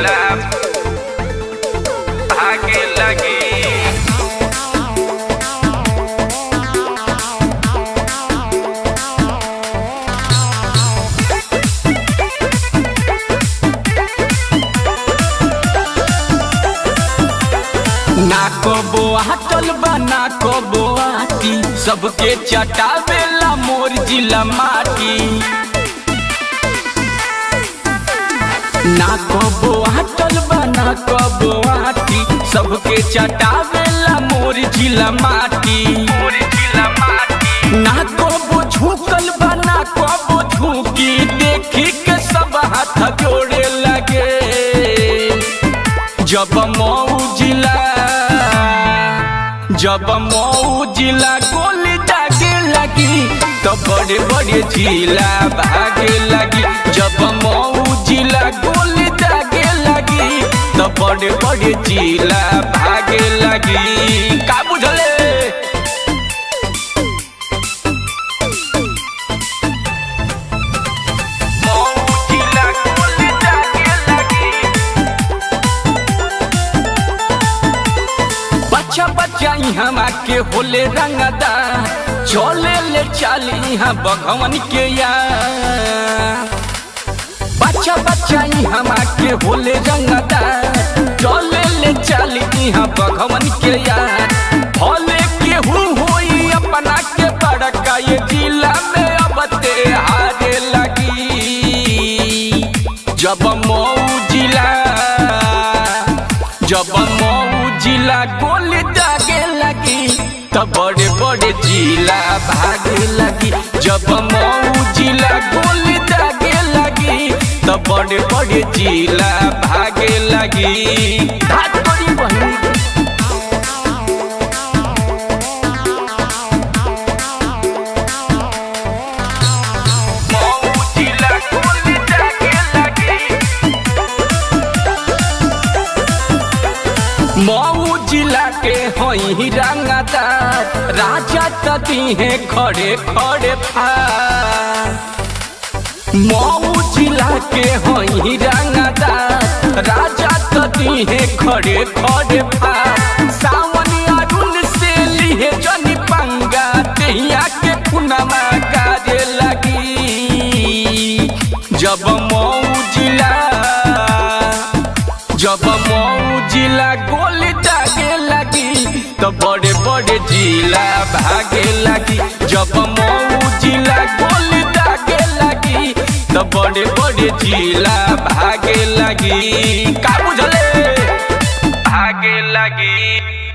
जिला भागे लगी। ना कबो हटल बा ना कबो आती, सबके चटावेला मोर जिला माटी। ना कबो हटल बा ना कबो आती, सबके चटावेला मोर जिला माटी। ना कबो झुकल बा ना कबो झुकी, देखी के सब हाथ जोड़े लगे। जब मऊ जिला गोली दागे लगी, तो बड़े बड़े जिला भागे लगी। जब मऊ जिला गोली दागे लगी, तो बड़े बड़े जिला भागे लगी। का बुझले? बच्चा यहाँ के होले रंगदा, चले ले चाली यहाँ भगवान के यार। बच्चा यहाँ के होले रंगदा, चले ले चाली यहाँ भगवान के यार। भले केहू होई अपना के बड़का, ये जिला में अब ते हारे लगी। जब मऊ जिला गोली दागे लगी, तो बड़े बड़े जिला भागे लगी। जब मऊ जिला गोली दागे लगी, तो बड़े बड़े जिला भागे लगी। मऊ जिला के होई रंगदार, राजा तती है खड़े खड़े फार। मऊ जिला के होई रंगदार, राजा तती है खड़े खड़े फार। सावन अरुण से लिए जनी पंगा, दहिया के पुनमा काजे लगी। जब मऊ जिला गोली दागे लगी, तो बड़े बड़े जिला भागे लगी। जब मऊ जिला गोली दागे लगी, तो बड़े बड़े जिला भागे लगी। का बुझले? भागे लगी।